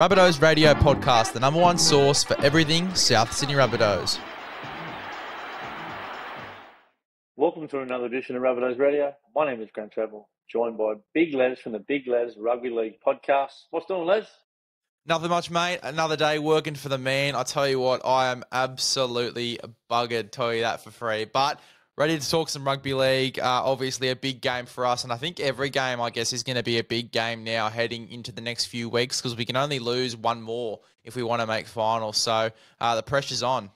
Rabbitohs Radio Podcast, the number one source for everything South Sydney Rabbitohs. Welcome to another edition of Rabbitohs Radio. My name is Grant Travel, joined by Big Les from the Big Les Rugby League podcast. What's doing, Les? Nothing much, mate. Another day working for the man. I tell you what, I am absolutely buggered, tell you that for free. But ready to talk some rugby league. Obviously a big game for us. And I think every game, I guess, is going to be a big game now heading into the next few weeks because we can only lose one more if we want to make finals. So the pressure's on.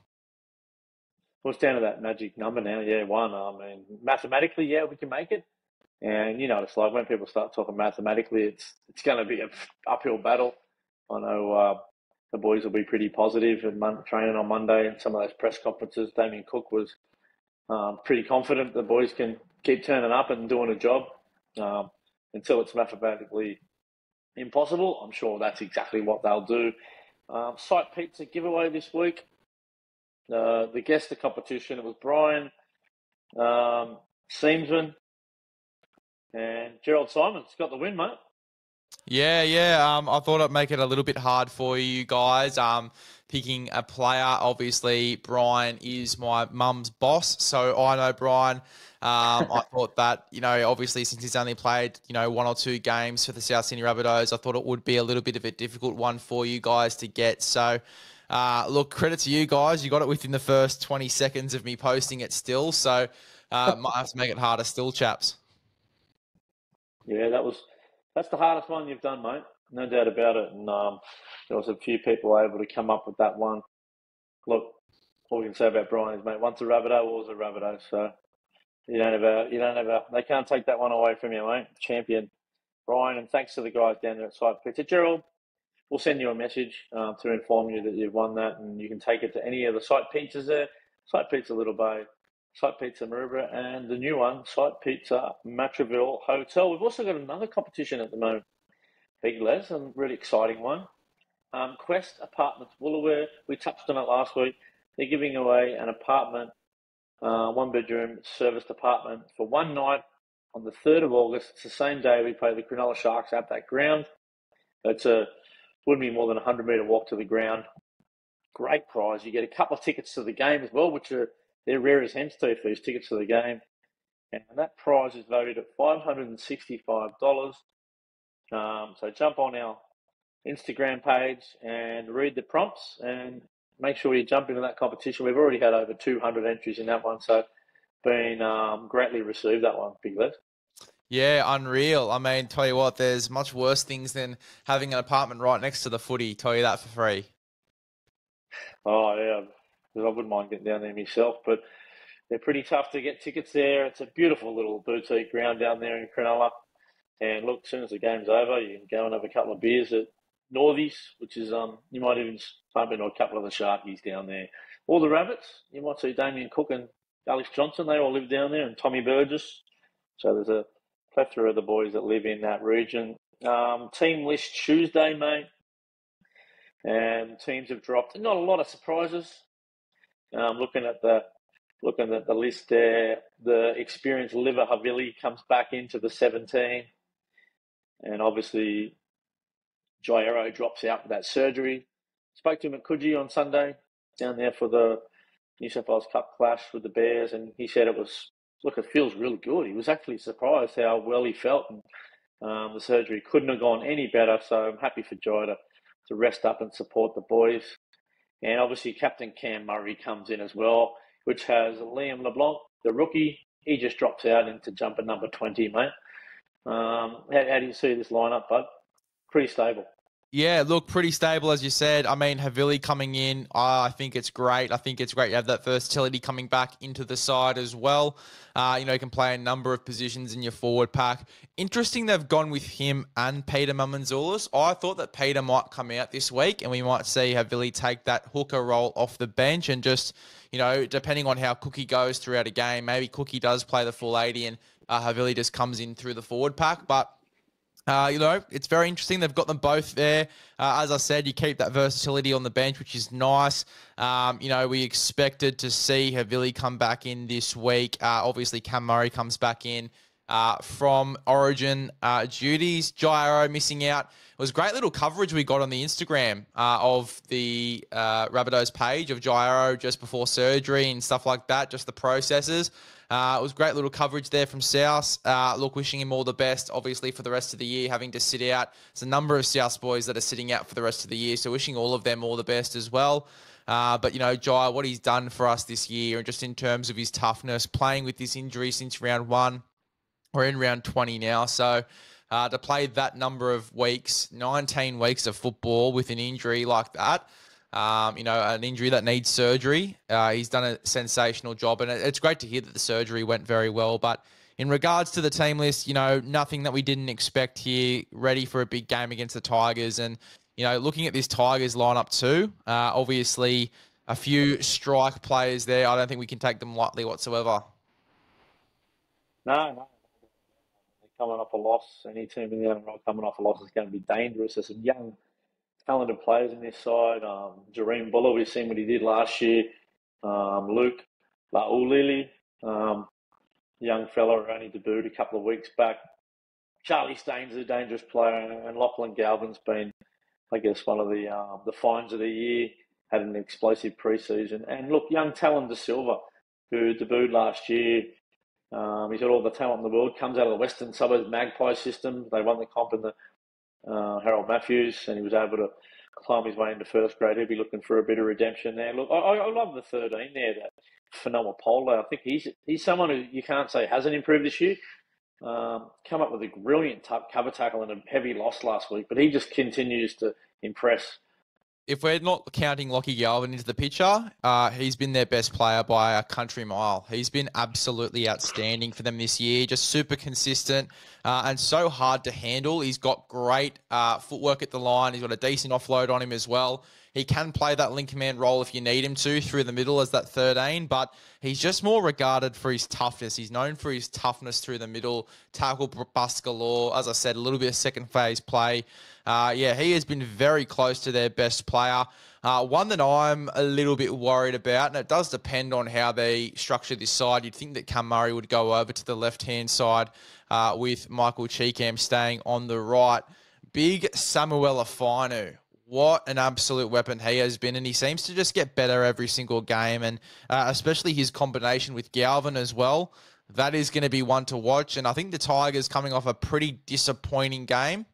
Well, it's down to that magic number now. Yeah, one. I mean, mathematically, yeah, we can make it. And, you know, it's like when people start talking mathematically, it's going to be an uphill battle. I know the boys will be pretty positive in training on Monday and some of those press conferences. Damien Cook was pretty confident the boys can keep turning up and doing a job until it's mathematically impossible. I'm sure that's exactly what they'll do. Site pizza giveaway this week. The guest of the competition, it was Brian Seamsman and Gerald Simons got the win, mate. Yeah. I thought I'd make it a little bit hard for you guys. Picking a player, obviously, Brian is my mum's boss, so I know Brian. I thought that, obviously, since he's only played, one or two games for the South Sydney Rabbitohs, I thought it would be a little bit of a difficult one for you guys to get. So, look, credit to you guys. You got it within the first 20 seconds of me posting it still, so might have to make it harder still, chaps. Yeah, that's the hardest one you've done, mate. No doubt about it. And there was a few people able to come up with that one. Look, all we can say about Brian is, mate, once a Rabbitoh, always a Rabbitoh. So they can't take that one away from you, mate. Champion, Brian, and thanks to the guys down there at Site Pizza. Gerald, we'll send you a message to inform you that you've won that, and you can take it to any of the Site Pizzas there. Site Pizza Little Bay, Site Pizza Maroubra, and the new one, Site Pizza Matraville Hotel. We've also got another competition at the moment, Big Les, a really exciting one. Quest Apartments Woolooware, we touched on it last week. They're giving away an apartment, one-bedroom serviced apartment for one night on the 3rd of August. It's the same day we play the Cronulla Sharks at that ground. Wouldn't be more than a 100-metre walk to the ground. Great prize. You get a couple of tickets to the game as well, which they're rare as hen's teeth, these tickets to the game. And that prize is valued at $565. So jump on our Instagram page and read the prompts and make sure you jump into that competition. We've already had over 200 entries in that one, so been greatly received, that one, Big Les. Yeah, unreal. I mean, tell you what, there's much worse things than having an apartment right next to the footy. Tell you that for free. Oh, yeah. I wouldn't mind getting down there myself, but they're pretty tough to get tickets there. It's a beautiful little boutique ground down there in Cronulla. And look, as soon as the game's over, you can go and have a couple of beers at Northies, which is, you might even bump into a couple of the Sharkies down there. All the Rabbits, you might see Damien Cook and Alex Johnson. They all live down there, and Tommy Burgess. So there's a plethora of the boys that live in that region. Team list Tuesday, mate. And teams have dropped. Not a lot of surprises. Looking at the list there, the experienced Siliva Havili comes back into the 17. And obviously, Jairo drops out with that surgery. Spoke to him at Coogee on Sunday down there for the New South Wales Cup clash with the Bears, and he said it feels really good. He was actually surprised how well he felt, and the surgery couldn't have gone any better, so I'm happy for Jai to rest up and support the boys. And obviously, Captain Cam Murray comes in as well, which has Liam Le Blanc, the rookie. He just drops out into jumper number 20, mate. How do you see this lineup, bud? Pretty stable. Yeah, look, pretty stable, as you said. I mean, Havili coming in, I think it's great. I think it's great you have that versatility coming back into the side as well. You can play a number of positions in your forward pack. Interesting they've gone with him and Peter Mamouzelos. I thought that Peter might come out this week and we might see Havili take that hooker role off the bench and just, depending on how Cookie goes throughout a game, maybe Cookie does play the full 80 and Havili just comes in through the forward pack. But it's very interesting. They've got them both there. As I said, you keep that versatility on the bench, which is nice. We expected to see Havili come back in this week. Obviously, Cam Murray comes back in. from Origin duties. Jairo missing out. It was great little coverage we got on the Instagram of the Rabbitohs page of Jairo just before surgery and stuff like that, just the processes. It was great little coverage there from South. Look, wishing him all the best, obviously, for the rest of the year, having to sit out. There's a number of South boys that are sitting out for the rest of the year, so wishing all of them all the best as well. But, Jai, what he's done for us this year, and just in terms of his toughness, playing with this injury since round 1, we're in round 20 now, so to play that number of weeks, 19 weeks of football with an injury like that, an injury that needs surgery. He's done a sensational job, and it's great to hear that the surgery went very well. But in regards to the team list, nothing that we didn't expect here, ready for a big game against the Tigers. And, looking at this Tigers lineup too, obviously a few strike players there. I don't think we can take them lightly whatsoever. No. They're coming off a loss. Any team in the NRL coming off a loss is going to be dangerous. There's some young talented players in this side. Jareem Buller, we've seen what he did last year. Luke Laulili, young fella who only debuted a couple of weeks back. Charlie Staines is a dangerous player, and Lachlan Galvin's been, I guess, one of the finds of the year. Had an explosive preseason. And look, young Talon De Silva, who debuted last year. He's got all the talent in the world. Comes out of the Western Suburbs Magpie system. They won the comp in the Harold Matthews, and he was able to climb his way into first grade. He'll be looking for a bit of redemption there. Look, I love the 13 there, that Phenomenal Polo. I think he's someone who you can't say hasn't improved this year. Come up with a brilliant cover tackle and a heavy loss last week, but he just continues to impress. If we're not counting Lockie Galvin into the picture, he's been their best player by a country mile. He's been absolutely outstanding for them this year, just super consistent and so hard to handle. He's got great footwork at the line. He's got a decent offload on him as well. He can play that link man role if you need him to through the middle as that 13, but he's just more regarded for his toughness. He's known for his toughness through the middle, tackle bust galore. As I said, a little bit of second phase play. He has been very close to their best player. One that I'm a little bit worried about, and it does depend on how they structure this side. You'd think that Cam Murray would go over to the left-hand side with Michael Cheekham staying on the right. Big Samuel Afinu. What an absolute weapon he has been, and he seems to just get better every single game, and especially his combination with Galvin as well. That is going to be one to watch, and I think the Tigers coming off a pretty disappointing game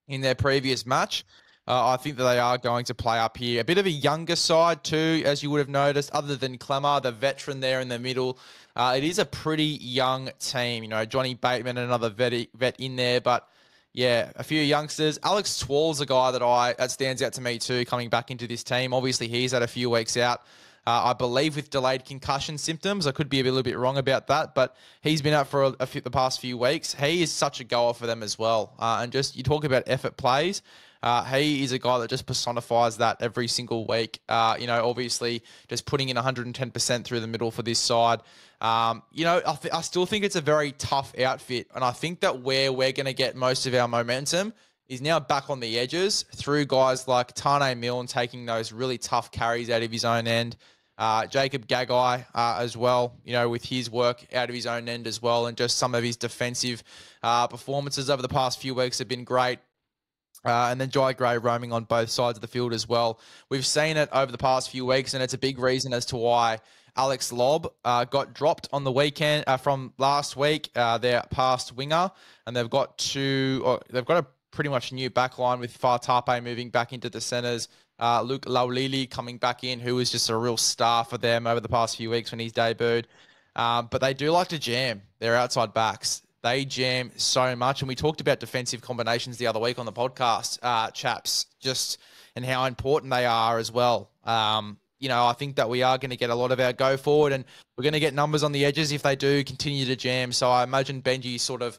in their previous match. I think that they are going to play up here. A bit of a younger side too, as you would have noticed, other than Clemmer, the veteran there in the middle. It is a pretty young team. Johnny Bateman, another vet in there, but yeah, a few youngsters. Alex Twall's a guy that stands out to me too, coming back into this team. Obviously, he's had a few weeks out. I believe with delayed concussion symptoms. I could be a little bit wrong about that, but he's been out for the past few weeks. He is such a goer for them as well. And just, you talk about effort plays. He is a guy that just personifies that every single week. Obviously just putting in 110% through the middle for this side. I still think it's a very tough outfit. And I think that where we're going to get most of our momentum is now back on the edges through guys like Tane Milne taking those really tough carries out of his own end. Jacob Gagai as well, with his work out of his own end as well. And just some of his defensive performances over the past few weeks have been great. And then Jai Gray roaming on both sides of the field as well. We've seen it over the past few weeks, and it's a big reason as to why Alex Lobb got dropped on the weekend from last week, their past winger, and they've got a pretty much new backline with Fatape moving back into the centres. Luke Laulili coming back in, who was just a real star for them over the past few weeks when he's debuted. But they do like to jam their outside backs. They jam so much. And we talked about defensive combinations the other week on the podcast, Chaps, and how important they are as well. I think that we are going to get a lot of our go forward, and we're going to get numbers on the edges if they do continue to jam. So I imagine Benji sort of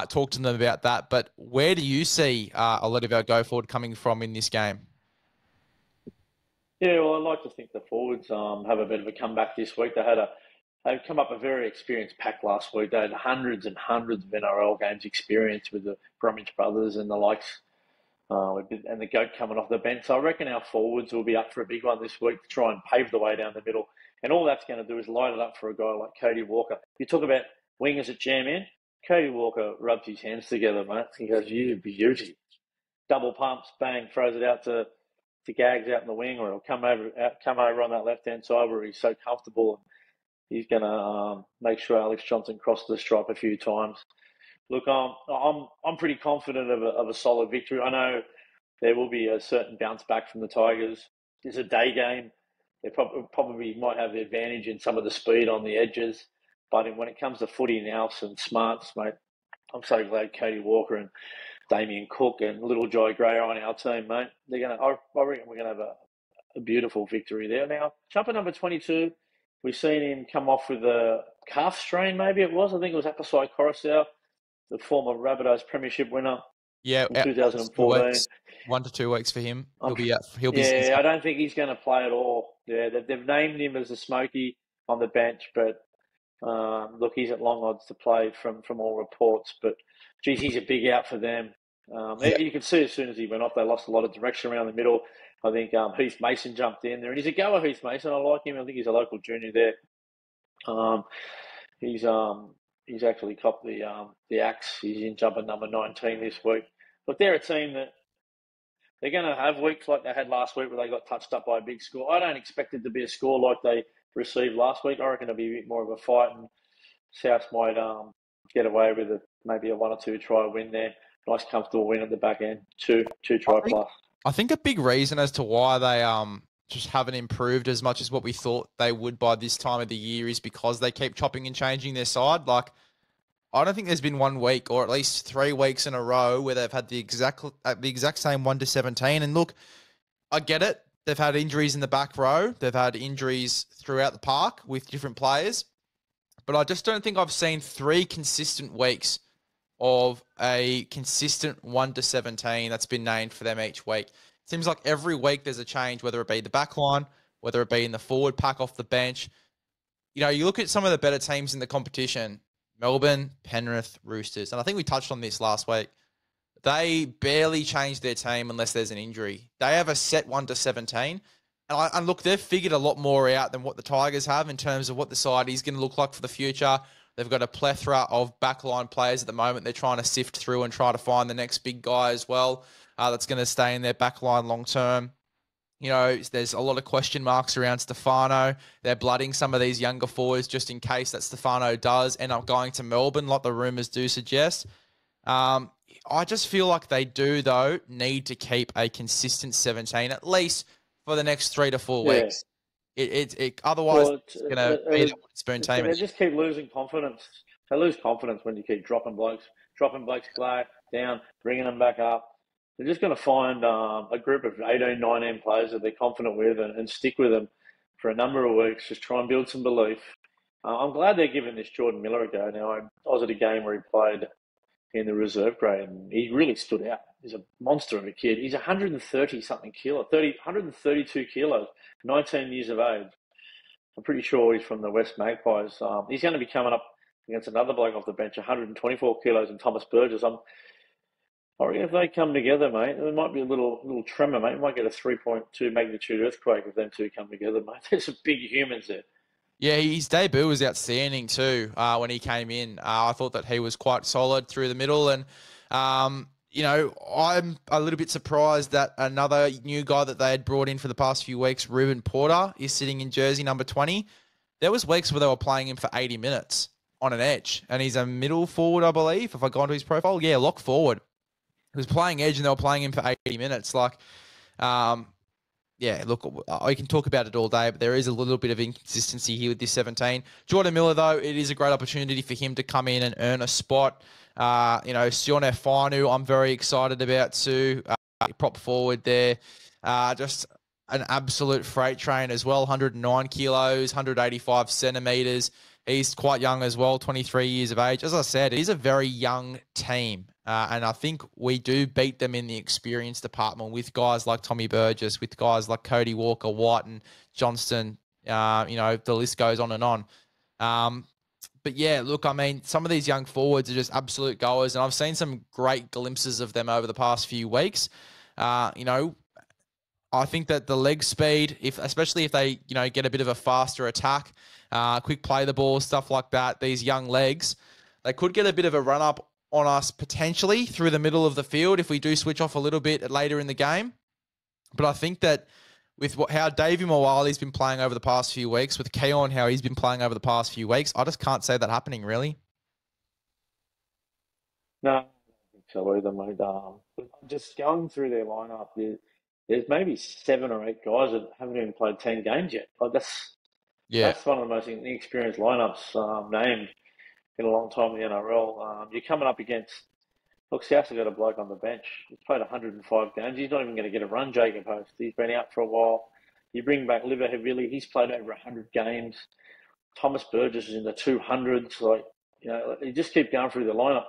talked to them about that. But where do you see a lot of our go forward coming from in this game? Yeah, well, I'd like to think the forwards have a bit of a comeback this week. They've come up a very experienced pack last week. They had hundreds and hundreds of NRL games experience with the Bromwich brothers and the likes, and the GOAT coming off the bench. So I reckon our forwards will be up for a big one this week to try and pave the way down the middle. And all that's going to do is light it up for a guy like Cody Walker. You talk about wingers at jam in. Cody Walker rubs his hands together, mate. He goes, "You beauty." Double pumps, bang, throws it out to Gags out in the wing, or he'll come over on that left hand side where he's so comfortable. He's going to make sure Alex Johnson crosses the stripe a few times. Look, I'm pretty confident of a solid victory. I know there will be a certain bounce back from the Tigers. It's a day game. They probably might have the advantage in some of the speed on the edges. But when it comes to footy now, some smarts, mate, I'm so glad Cody Walker and Damien Cook and Little Jai Gray are on our team, mate. I reckon we're gonna have a beautiful victory there. Now, jumper number 22, we've seen him come off with a calf strain, maybe it was. I think it was Apasai Coruscant, the former Rabbitohs premiership winner Yeah, in 2014. 1 to 2 weeks for him. He'll be Yeah, I don't think he's going to play at all. Yeah, they've named him as a smoky on the bench, but look, he's at long odds to play from all reports. But geez, he's a big out for them. You can see as soon as he went off, they lost a lot of direction around the middle. I think Heath Mason jumped in there, and he's a goer, Heath Mason. I like him. I think he's a local junior there. He's actually copped the axe. He's in jumper number 19 this week. But they're a team that they're going to have weeks like they had last week where they got touched up by a big score. I don't expect it to be a score like they received last week. I reckon it'll be a bit more of a fight, and South might get away with maybe a 1 or 2 try win there. Nice comfortable win at the back end, two try plus. I think a big reason as to why they just haven't improved as much as what we thought they would by this time of the year is because they keep chopping and changing their side. Like, I don't think there's been 1 week or at least 3 weeks in a row where they've had the exact same 1 to 17. And look, I get it. They've had injuries in the back row. They've had injuries throughout the park with different players. But I just don't think I've seen 3 consistent weeks of a consistent 1 to 17 that's been named for them each week. It seems like every week there's a change, whether it be the back line, whether it be in the forward pack off the bench. You know, you look at some of the better teams in the competition, Melbourne, Penrith, Roosters, and I think we touched on this last week. They barely change their team unless there's an injury. They have a set 1 to 17. And look, they've figured a lot more out than what the Tigers have in terms of what the side is going to look like for the future. They've got a plethora of backline players at the moment. They're trying to sift through and try to find the next big guy as well that's going to stay in their backline long term. You know, there's a lot of question marks around Stefano. They're blooding some of these younger forwards just in case that Stefano does end up going to Melbourne, like the rumours do suggest. I just feel like they do, though, need to keep a consistent 17, at least for the next 3 to 4 weeks. Otherwise, it's going to be the spoon team. They just keep losing confidence. They lose confidence when you keep dropping blokes down, bringing them back up. They're just going to find a group of 18, 19 players that they're confident with and stick with them for a number of weeks, just try and build some belief. I'm glad they're giving this Jordan Miller a go. Now, I was at a game where he played in the reserve grade, and he really stood out. He's a monster of a kid. He's 130-something kilo, 132 kilos, 19 years of age. I'm pretty sure he's from the West Magpies. He's going to be coming up against another bloke off the bench, 124 kilos, and Thomas Burgess. I reckon if they come together, mate, there might be a little tremor, mate. You might get a 3.2 magnitude earthquake if them two come together, mate. There's some big humans there. Yeah, his debut was outstanding too when he came in. I thought that he was quite solid through the middle. And, you know, I'm a little bit surprised that another new guy that they had brought in for the past few weeks, Ruben Porter, is sitting in jersey number 20. There was weeks where they were playing him for 80 minutes on an edge. And he's a middle forward, I believe, if I go onto his profile. Yeah, lock forward. He was playing edge and they were playing him for 80 minutes. Like, yeah, look, I can talk about it all day, but there is a little bit of inconsistency here with this 17. Jordan Miller, though, it is a great opportunity for him to come in and earn a spot. You know, Sione Fainu, I'm very excited about too. Prop forward there. Just an absolute freight train as well. 109 kilos, 185 centimetres. He's quite young as well, 23 years of age. As I said, he's a very young team. And I think we do beat them in the experience department with guys like Tommy Burgess, with guys like Cody Walker, White and Johnston. You know, the list goes on and on. But yeah, look, I mean, some of these young forwards are just absolute goers. And I've seen some great glimpses of them over the past few weeks. You know, I think that the leg speed, especially if they, you know, get a bit of a faster attack, quick play the ball, stuff like that, these young legs, they could get a bit of a run up on us potentially through the middle of the field if we do switch off a little bit later in the game. But I think that with how Davey Moali's been playing over the past few weeks, with Keon, how he's been playing over the past few weeks, I just can't say that happening, really. No, I don't think so either, mate. Just going through their lineup, there's maybe 7 or 8 guys that haven't even played 10 games yet. Like Yeah. that's one of the most inexperienced lineups named in a long time in the NRL. You're coming up against, look, South's got a bloke on the bench. He's played 105 games. He's not even going to get a run, Jacob Host. He's been out for a while. You bring back Siliva Havili. He's played over 100 games. Thomas Burgess is in the 200s. Like, you just keep going through the lineup.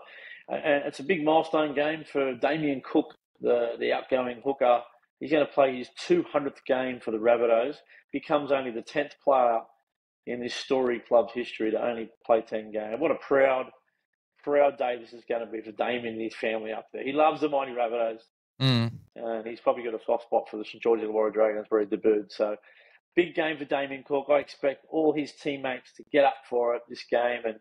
And it's a big milestone game for Damien Cook, the outgoing hooker. He's going to play his 200th game for the Rabbitohs. Becomes only the 10th player in this story club's history to only play 10 games. What a proud day this is going to be for Damien and his family up there. He loves the mighty Rabbitohs. And he's probably got a soft spot for the St. George Illawarra Dragons where he debuted. So, big game for Damien Cook. I expect all his teammates to get up for it this game. And,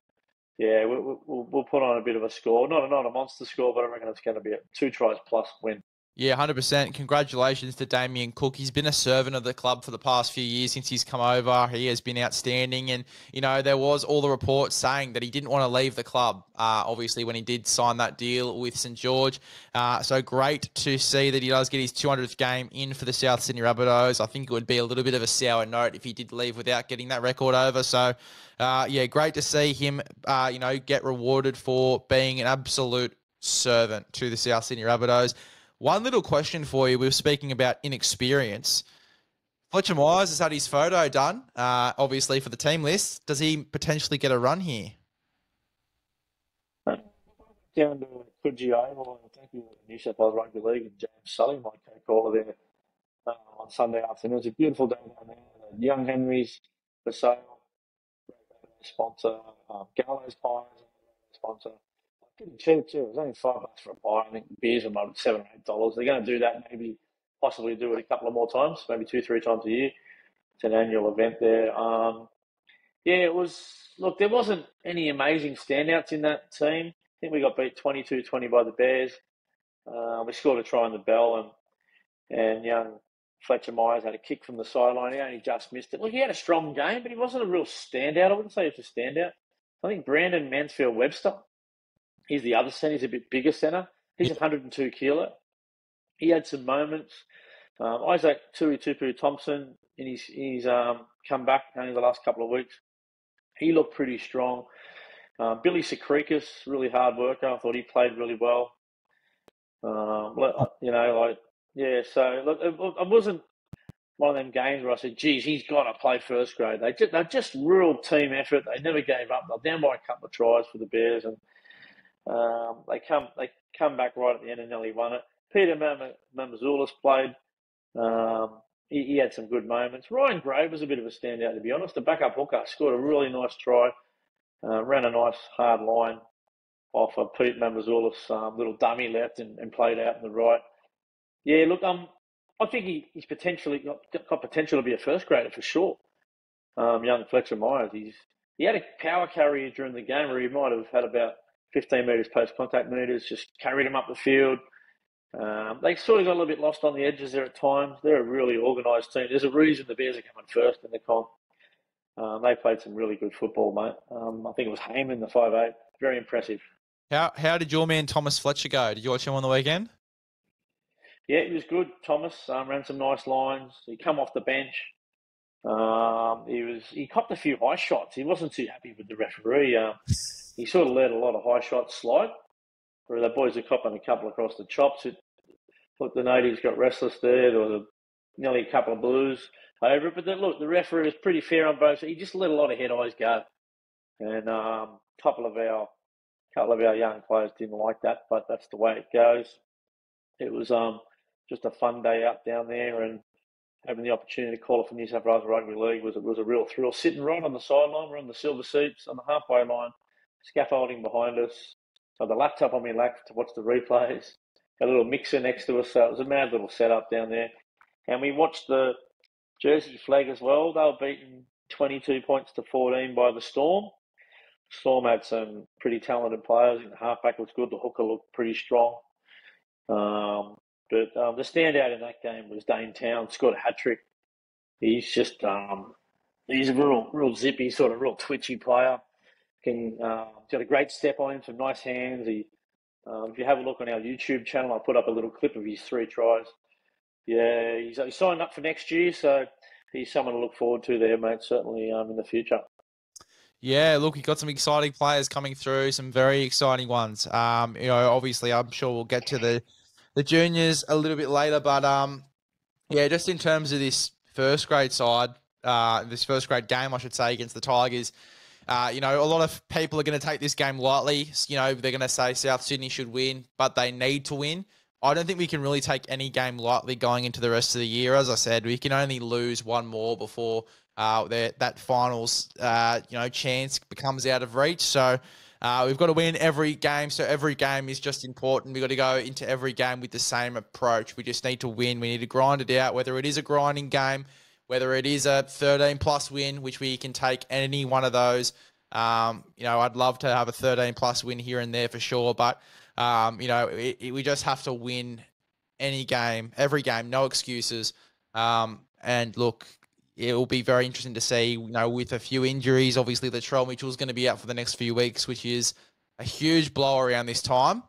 yeah, we'll put on a bit of a score. Not a monster score, but I reckon it's going to be a 2 tries plus win. Yeah, 100%. Congratulations to Damien Cook. He's been a servant of the club for the past few years since he's come over. He has been outstanding. And, there was all the reports saying that he didn't want to leave the club, obviously, when he did sign that deal with St. George. So great to see that he does get his 200th game in for the South Sydney Rabbitohs. I think it would be a little bit of a sour note if he did leave without getting that record over. So, great to see him, get rewarded for being an absolute servant to the South Sydney Rabbitohs. One little question for you. We were speaking about inexperience. Fletcher Myers has had his photo done, obviously, for the team list. Does he potentially get a run here? Down to Coogee Oval, and thank you to New South Wales Rugby League and James Sully, my co-caller there, on Sunday afternoon. It was a beautiful day down there. The Young Henry's for sale, sponsor, Gallows Pies, sponsor. Pretty cheap too. It was only $5 for a pie. I think beers are about $7 or $8. They're going to do that, maybe possibly do it a couple of more times, maybe 2-3 times a year. It's an annual event there. It was. Look, there wasn't any amazing standouts in that team. I think we got beat 22-20 by the Bears. We scored a try on the bell, and young Fletcher Myers had a kick from the sideline. He only just missed it. Look, he had a strong game, but he wasn't a real standout. I wouldn't say he was a standout. I think Brandon Mansfield-Webster, he's the other centre. He's a bit bigger centre. He's 102 kilo. He had some moments. Isaac Tupu-Thompson, in his come back only the last couple of weeks, he looked pretty strong. Billy Sakrikas, really hard worker. I thought he played really well. So look, it wasn't one of them games where I said, geez, he's got to play first grade. They're just real team effort. They never gave up. They're down by a couple of tries for the Bears, and they come back right at the end and nearly won it. Peter Mamazoulis played. He had some good moments. Ryan Gray was a bit of a standout, to be honest. The backup hooker scored a really nice try. Ran a nice hard line off of Pete Mamazoulis, little dummy left and played out in the right. Yeah, look, I think he's potentially got potential to be a first grader for sure. Young Fletcher Myers, he had a power carrier during the game where he might have had about 15 metres post-contact metres, just carried him up the field. They sort of got a little bit lost on the edges there at times. They're a really organised team. There's a reason the Bears are coming first in the comp. They played some really good football, mate. I think it was Heyman, the 5'8". Very impressive. How did your man Thomas Fletcher go? Did you watch him on the weekend? Yeah, he was good. Thomas ran some nice lines. He come off the bench. He copped a few high shots. He wasn't too happy with the referee. He sort of let a lot of high shots slide, where the boys are copping a couple across the chops. Look, the natives got restless there. There was nearly a couple of blues over it. But the referee was pretty fair on both. He just let a lot of head eyes go. And a couple of our young players didn't like that, but that's the way it goes. It was just a fun day out down there, and having the opportunity to call it for New South Wales Rugby League was a real thrill. Sitting right on the sideline, we're on the silver seats on the halfway line, scaffolding behind us. Got the laptop on my lap to watch the replays. A little mixer next to us, so it was a mad little setup down there. And we watched the Jersey flag as well. They were beaten 22 points to 14 by the Storm. Storm had some pretty talented players. The halfback was good. The hooker looked pretty strong. But the standout in that game was Dane Town. Scored a hat trick. He's just he's a real zippy, sort of real twitchy player. He's got a great step on him, some nice hands. If you have a look on our YouTube channel, I put up a little clip of his 3 tries. Yeah, he's signed up for next year, so he's someone to look forward to there, mate, certainly in the future. Yeah, look, you've got some exciting players coming through, some very exciting ones. Obviously, I'm sure we'll get to the juniors a little bit later, but yeah, just in terms of this first grade side, this first grade game, I should say, against the Tigers, a lot of people are going to take this game lightly. They're going to say South Sydney should win, but they need to win. I don't think we can really take any game lightly going into the rest of the year. As I said, we can only lose one more before that finals, chance becomes out of reach. So we've got to win every game. So every game is just important. We've got to go into every game with the same approach. We just need to win. We need to grind it out, whether it is a grinding game, whether it is a 13-plus win, which we can take any one of those. I'd love to have a 13-plus win here and there for sure, but we just have to win every game, no excuses. And look, it will be very interesting to see, with a few injuries. Obviously, Latrell Mitchell's going to be out for the next few weeks, which is a huge blow around this time.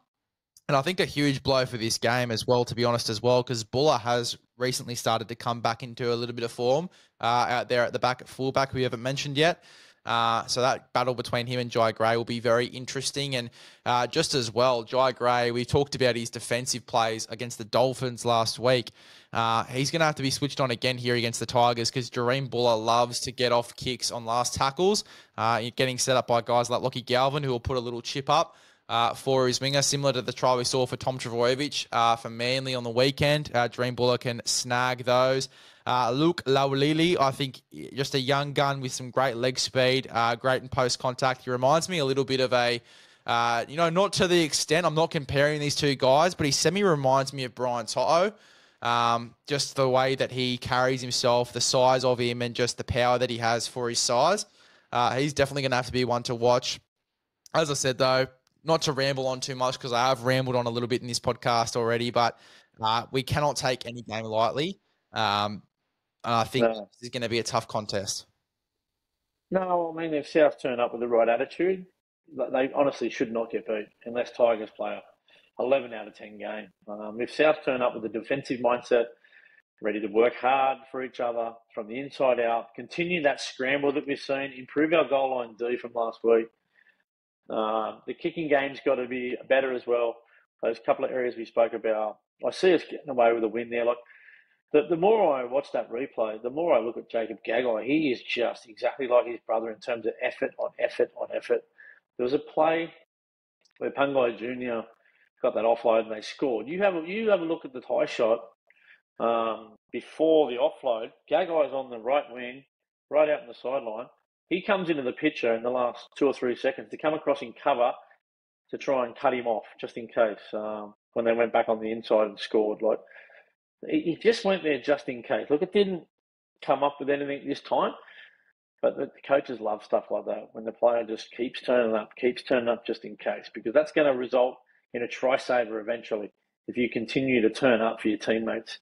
And I think a huge blow for this game as well, to be honest, because Buller has recently started to come back into a little bit of form out there at the back at fullback, who we haven't mentioned yet. So that battle between him and Jai Gray will be very interesting. And just as well, Jai Gray, we talked about his defensive plays against the Dolphins last week. He's going to have to be switched on again here against the Tigers, because Jareen Buller loves to get off kicks on last tackles, getting set up by guys like Lockie Galvin, who will put a little chip up for his winger, similar to the try we saw for Tom Trbojevic for Manly on the weekend. Jareen Buller can snag those. Luke Laulili, I think just a young gun with some great leg speed, great in post contact. He reminds me a little bit of not to the extent, I'm not comparing these two guys, but he reminds me of Brian Toto. Just the way that he carries himself, the size of him, and just the power that he has for his size. He's definitely going to have to be one to watch. As I said, though, not to ramble on too much, because I have rambled on a little bit in this podcast already, but we cannot take any game lightly. I think this is going to be a tough contest. No, I mean, if South turn up with the right attitude, they honestly should not get beat unless Tigers play a 11 out of 10 game. If South turn up with a defensive mindset, ready to work hard for each other from the inside out, continue that scramble that we've seen, improve our goal line D from last week. The kicking game's got to be better as well. Those couple of areas we spoke about, I see us getting away with a win there. Like, the more I watch that replay, the more I look at Jacob Gagai. He is just exactly like his brother in terms of effort on effort on effort. There was a play where Pungai Jr. got that offload and they scored. You have a look at the tie shot before the offload. Gagai's on the right wing, right out in the sideline. He comes into the picture in the last 2 or 3 seconds to come across in cover to try and cut him off, just in case, when they went back on the inside and scored. Like, he just went there just in case. Look, it didn't come up with anything this time, but the coaches love stuff like that, when the player just keeps turning up just in case, because that's going to result in a try-saver eventually if you continue to turn up for your teammates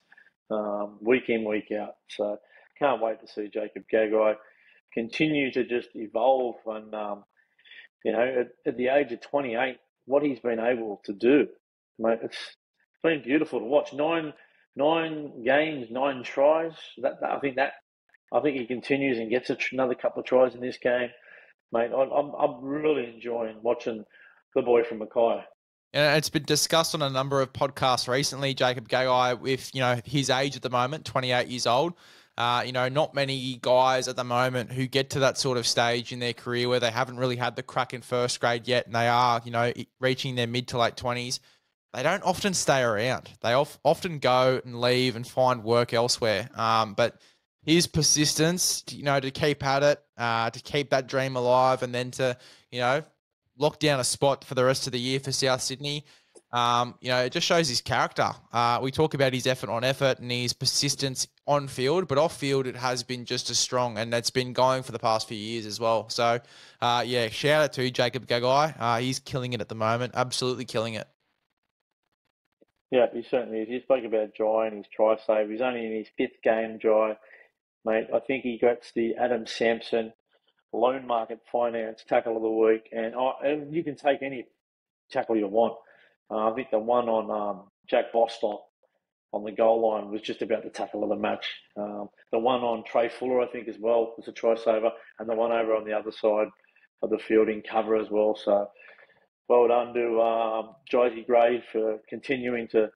week in, week out. So can't wait to see Jacob Gagai continue to just evolve. And, at the age of 28, what he's been able to do, mate, it's been beautiful to watch. Nine games, 9 tries. I think he continues and gets another couple of tries in this game, mate. I'm really enjoying watching the boy from Mackay. And it's been discussed on a number of podcasts recently, Jacob Gagai, with his age at the moment, 28 years old. Not many guys at the moment who get to that sort of stage in their career where they haven't really had the crack in first grade yet, and they are, reaching their mid to late 20s. They don't often stay around. They often go and leave and find work elsewhere. But his persistence, to keep at it, to keep that dream alive, and then to, lock down a spot for the rest of the year for South Sydney. It just shows his character. We talk about his effort on effort and his persistence on field, but off field it has been just as strong, and that's been going for the past few years as well. So, shout out to Jacob Gagai. He's killing it at the moment, absolutely killing it. Yeah, he certainly is. You spoke about Jai and his try save. He's only in his fifth game, Jai, mate. I think he gets the Adam Sampson loan market finance tackle of the week, and you can take any tackle you want. I think the one on Jack Bostock on the goal line was just about the tackle of the match. The one on Trey Fuller, I think, as well, was a try saver, and the one over on the other side of the field in cover as well. So well done to Josey Gray for continuing to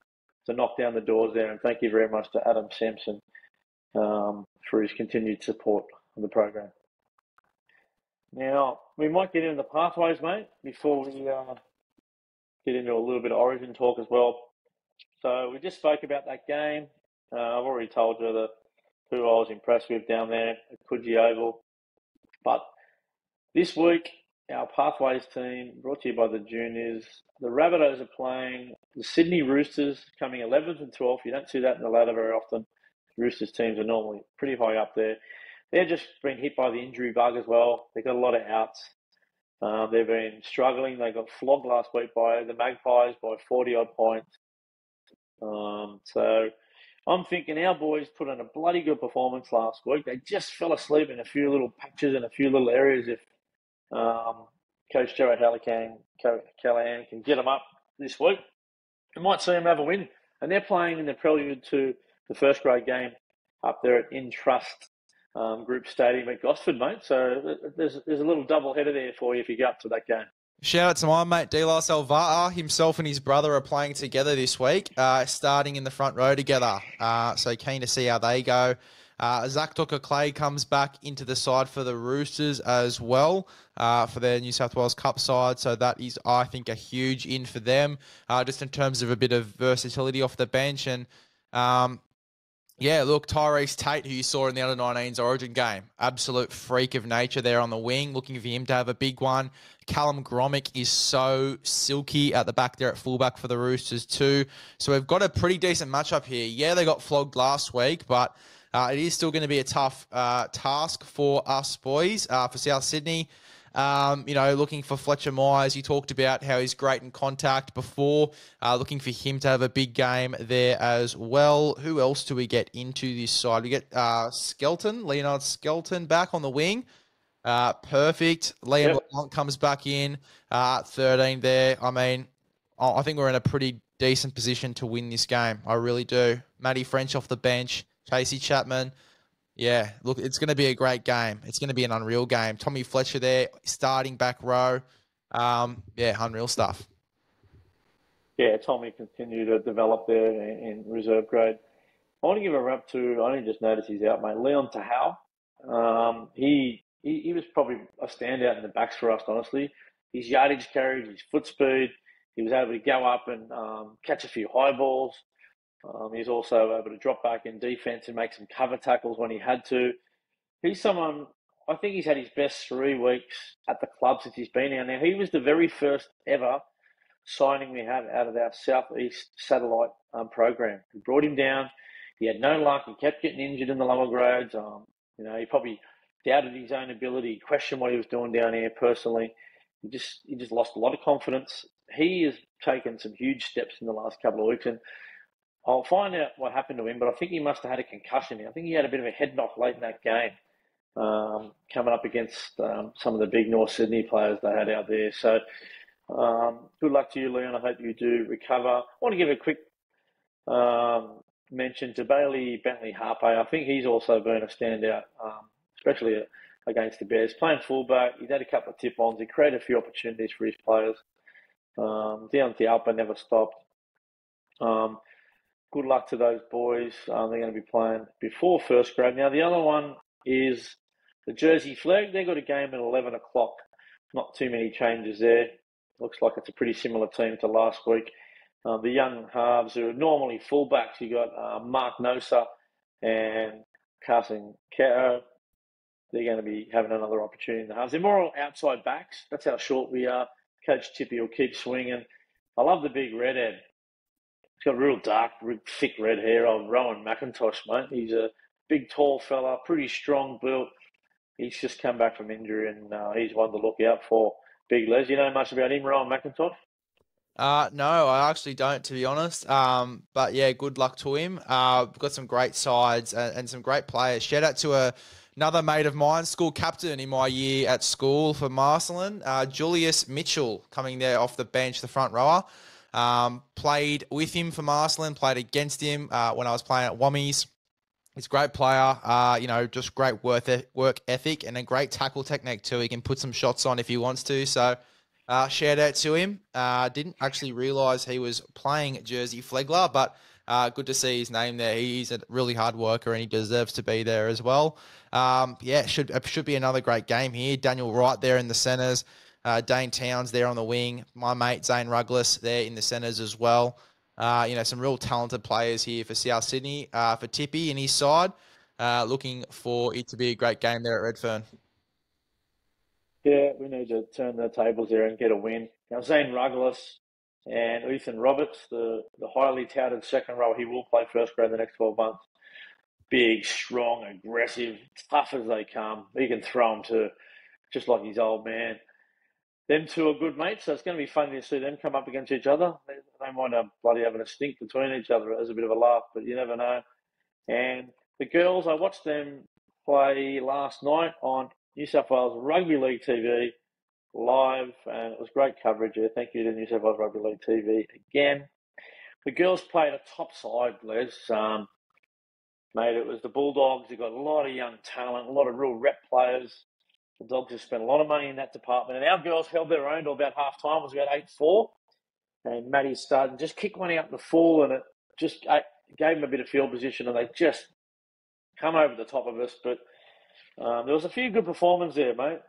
knock down the doors there, and thank you very much to Adam Sampson for his continued support of the program. Now, we might get into the pathways, mate, before we get into a little bit of Origin talk as well. So we just spoke about that game. I've already told you who I was impressed with down there at Coogee Oval. But this week, our Pathways team, brought to you by the Juniors, the Rabbitohs are playing the Sydney Roosters, coming 11th and 12th. You don't see that in the ladder very often. Roosters teams are normally pretty high up there. They're just been hit by the injury bug as well. They've got a lot of outs. They've been struggling. They got flogged last week by the Magpies by 40-odd points. So I'm thinking our boys put in a bloody good performance last week. They just fell asleep in a few little patches and a few little areas. If Coach Gerard Callahan can get them up this week, we might see them have a win. And they're playing in the prelude to the first grade game up there at Intrust Group Stadium at Gosford, mate. So there's a little double header there for you if you go up to that game. Shout out to my mate, Dilas Alvara. Himself and his brother are playing together this week, starting in the front row together. So keen to see how they go. Zach Docker-Clay comes back into the side for the Roosters as well, for their New South Wales Cup side. So that is, I think, a huge in for them, just in terms of a bit of versatility off the bench. And Tyrese Tate, who you saw in the under-19s Origin game, absolute freak of nature there on the wing, looking for him to have a big one. Callum Gromick is so silky at the back there at fullback for the Roosters too. So we've got a pretty decent matchup here. Yeah, they got flogged last week, but it is still going to be a tough task for us boys, for South Sydney. Looking for Fletcher Myers. You talked about how he's great in contact before. Looking for him to have a big game there as well. Who else do we get into this side? We get Leonard Skelton back on the wing. Perfect. Liam Le Blanc comes back in at 13 there. I mean, I think we're in a pretty decent position to win this game. I really do. Matty French off the bench. Casey Chapman. Yeah, look, it's going to be a great game. It's going to be an unreal game. Tommy Fletcher there, starting back row. Unreal stuff. Yeah, Tommy continued to develop there in reserve grade. I want to give a rap to, I only just noticed he's out, mate, Leon Tahau. He was probably a standout in the backs for us, honestly. His yardage carried, his foot speed. He was able to go up and catch a few high balls. He's also able to drop back in defence and make some cover tackles when he had to. He's someone, I think he's had his best 3 weeks at the club since he's been here. Now, he was the very first ever signing we had out of our Southeast Satellite program. We brought him down. He had no luck. He kept getting injured in the lower grades. He probably doubted his own ability, questioned what he was doing down here personally. He just lost a lot of confidence. He has taken some huge steps in the last couple of weeks, and I'll find out what happened to him, but I think he must have had a concussion. I think he had a bit of a head knock late in that game, coming up against some of the big North Sydney players they had out there. So good luck to you, Leon. I hope you do recover. I want to give a quick mention to Bailey Bentley Harpe. I think he's also been a standout, especially against the Bears. Playing fullback, he's had a couple of tip-ons. He created a few opportunities for his players. Deontay Alper never stopped. Good luck to those boys. They're going to be playing before first grade. Now, the other one is the Jersey Flag. They've got a game at 11 o'clock. Not too many changes there. Looks like it's a pretty similar team to last week. The young halves who are normally fullbacks, you got Mark Nosa and Carson Cao. They're going to be having another opportunity in the halves. They're more outside backs. That's how short we are. Coach Tippy will keep swinging. I love the big redhead. He's got real dark, thick red hair. Old Rowan McIntosh, mate. He's a big, tall fella, pretty strong built. He's just come back from injury, and he's one to look out for. Big Les, you know much about him, Rowan McIntosh? No, I actually don't, to be honest. But yeah, good luck to him. We've got some great sides and some great players. Shout out to another mate of mine, school captain in my year at school for Marcelin, Julius Mitchell, coming there off the bench, the front rower. Played with him for Marcelin, played against him when I was playing at Wammies. He's a great player, just great work ethic and a great tackle technique too. He can put some shots on if he wants to. So shout out to him. Didn't actually realise he was playing Jersey Flegler, but good to see his name there. He's a really hard worker and he deserves to be there as well. Should be another great game here. Daniel Wright there in the centres. Dane Towns there on the wing. My mate Zane Ruggless there in the centres as well. Some real talented players here for South Sydney, for Tippy and his side. Looking for it to be a great game there at Redfern. Yeah, we need to turn the tables there and get a win. Now, Zane Ruggless and Ethan Roberts, the highly touted second row, he will play first grade in the next 12 months. Big, strong, aggressive, tough as they come. He can throw them to just like his old man. Them two are good mates, so it's going to be fun to see them come up against each other. They might have bloody having a stink between each other as a bit of a laugh, but you never know. And the girls, I watched them play last night on New South Wales Rugby League TV live, and it was great coverage there. Thank you to New South Wales Rugby League TV again. The girls played a top side, Les. Mate, it was the Bulldogs. They got a lot of young talent, a lot of real rep players. The Dogs have spent a lot of money in that department, and our girls held their own till about half time. It was about 8-4, and Maddie started just kicked one out the full, and it just gave them a bit of field position, and they just come over the top of us. But there was a few good performances there, mate.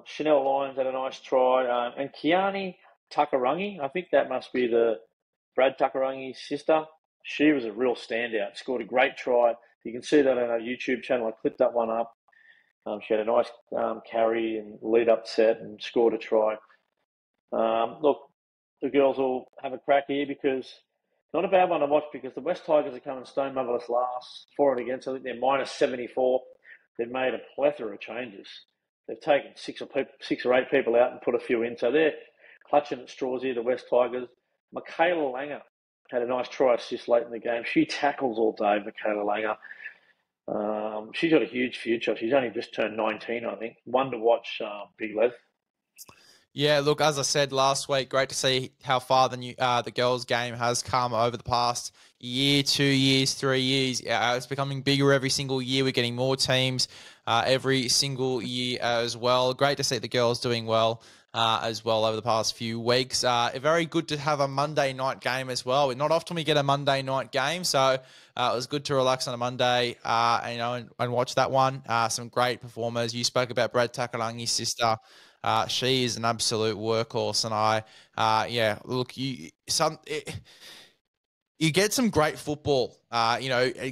Chanel Lyons had a nice try, and Kiani Takarangi, I think that must be the Brad Takarangi's sister. She was a real standout. Scored a great try. You can see that on our YouTube channel. I clipped that one up. She had a nice carry and lead up set and scored a try. Look, the girls will have a crack here because not a bad one to watch because the West Tigers are coming stone motherless last for and against. I think they're minus 74. They've made a plethora of changes. They've taken six or eight people out and put a few in. So they're clutching at straws here, the West Tigers. Michaela Langer had a nice try assist late in the game. She tackles all day, Michaela Langer. She's got a huge future. She's only just turned 19, I think. One to watch, Big Les. Yeah, look, as I said last week, great to see how far the girls' game has come over the past year, 2 years, 3 years. It's becoming bigger every single year. We're getting more teams every single year as well. Great to see the girls doing well as well over the past few weeks. Very good to have a Monday night game as well. Not often we get a Monday night game, so it was good to relax on a Monday and watch that one. Some great performers. You spoke about Brad Takarangi's sister. She is an absolute workhorse, and you get some great football,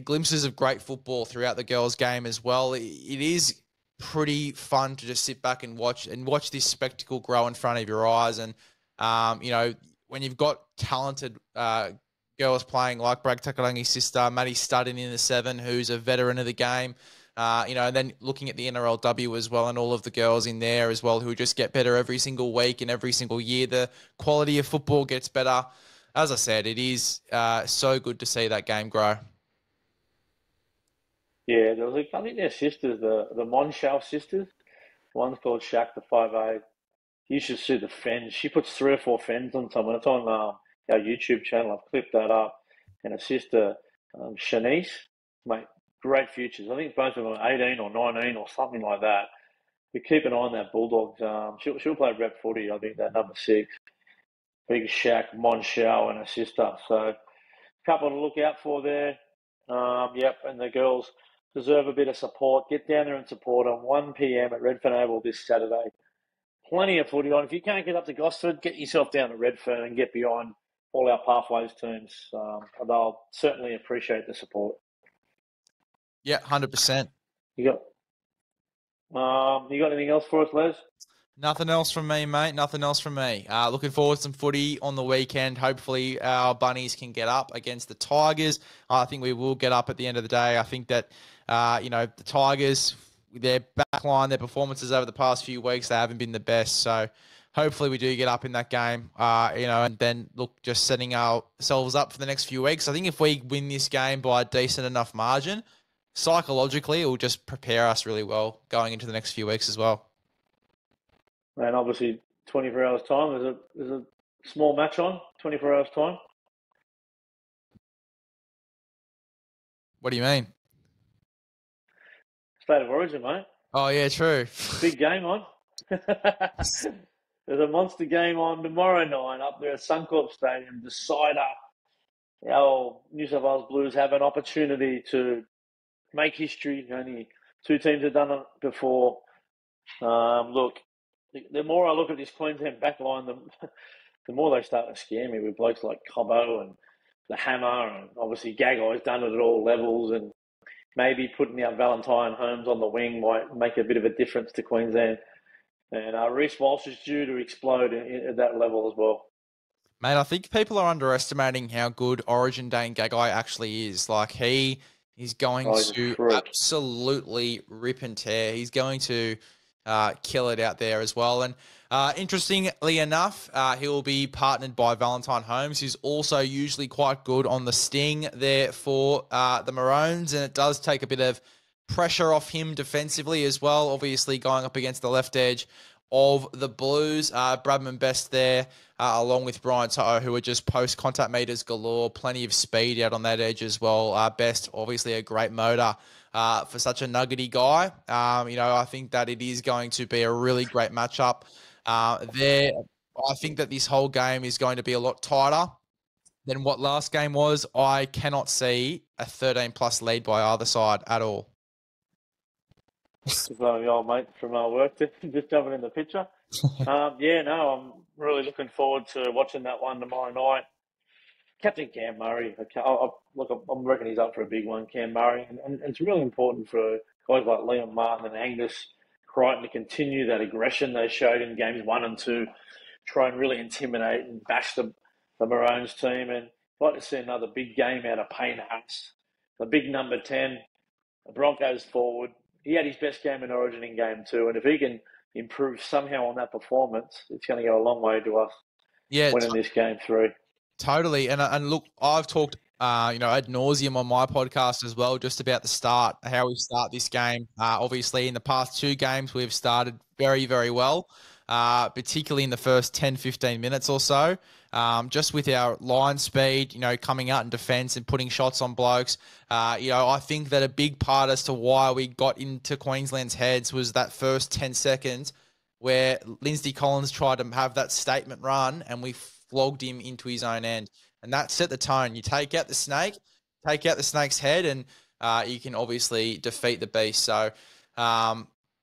glimpses of great football throughout the girls' game as well. It is pretty fun to just sit back and watch this spectacle grow in front of your eyes. And, when you've got talented girls playing like Brad Takarangi's sister, Maddie Studden in the 7, who's a veteran of the game, and then looking at the NRLW as well and all of the girls in there as well who just get better every single week and every single year. The quality of football gets better. As I said, it is so good to see that game grow. Yeah, I think they're sisters, the Monshall sisters. One's called Shaq, the 5'8". You should see the fens. She puts 3 or 4 fens on someone. It's on our YouTube channel. I've clipped that up. And her sister, Shanice, mate, great futures. I think both of them are 18 or 19 or something like that. We keep an eye on that Bulldogs. She'll play rep footy, I think, that number 6. Big Shaq, Monshall, and her sister. So a couple to look out for there. And the girls deserve a bit of support. Get down there and support them. 1 p.m. at Redfern Oval this Saturday. Plenty of footy on. If you can't get up to Gosford, get yourself down to Redfern and get behind all our Pathways teams. They'll certainly appreciate the support. Yeah, 100%. You got anything else for us, Les? Nothing else from me, mate. Nothing else from me. Looking forward to some footy on the weekend. Hopefully, our bunnies can get up against the Tigers. I think we will get up at the end of the day. I think that, the Tigers, their back line, their performances over the past few weeks, they haven't been the best. So hopefully we do get up in that game, and then look, just setting ourselves up for the next few weeks. I think if we win this game by a decent enough margin, psychologically, it will just prepare us really well going into the next few weeks as well. And obviously, 24 hours time. There's a small match on. 24 hours time. What do you mean? State of Origin, mate. Oh yeah, true. Big game on. There's a monster game on tomorrow night up there at Suncorp Stadium. Decider. Our New South Wales Blues have an opportunity to make history. Only two teams have done it before. Look, the more I look at this Queensland backline, the more they start to scare me with blokes like Cobbo and the Hammer, and obviously Gagai's done it at all levels, and maybe putting out Valentine Holmes on the wing might make a bit of a difference to Queensland. And Reece Walsh is due to explode at that level as well. Mate, I think people are underestimating how good Origin Dane Gagai actually is. Like, he is going to absolutely rip and tear. He's going to kill it out there as well. And interestingly enough, he will be partnered by Valentine Holmes, who's also usually quite good on the sting there for the Maroons. And it does take a bit of pressure off him defensively as well, obviously going up against the left edge of the Blues. Bradman Best there, along with Brian To'o, who are just post-contact meters galore, plenty of speed out on that edge as well. Best, obviously a great motor for such a nuggety guy. I think that it is going to be a really great matchup there. I think that this whole game is going to be a lot tighter than what last game was. I cannot see a 13-plus lead by either side at all. Just one of the old mates from our work just jumping in the picture. I'm really looking forward to watching that one tomorrow night. Captain Cam Murray, I'm reckon he's up for a big one, Cam Murray. And it's really important for guys like Liam Martin and Angus Crichton to continue that aggression they showed in games 1 and 2, try and really intimidate and bash the Maroons team. And I'd like to see another big game out of Payne Haas, the big number 10, the Broncos forward. He had his best game in Origin in game 2, and if he can improve somehow on that performance, it's going to go a long way to us winning this game 3. Totally. And look, I've talked, ad nauseum on my podcast as well, just about the start, how we start this game. Obviously, in the past 2 games, we've started very, very well, particularly in the first 10, 15 minutes or so. Just with our line speed, coming out in defence and putting shots on blokes. I think that a big part as to why we got into Queensland's heads was that first 10 seconds where Lindsay Collins tried to have that statement run and we flogged him into his own end. And that set the tone. You take out the snake, take out the snake's head, and you can obviously defeat the beast. So,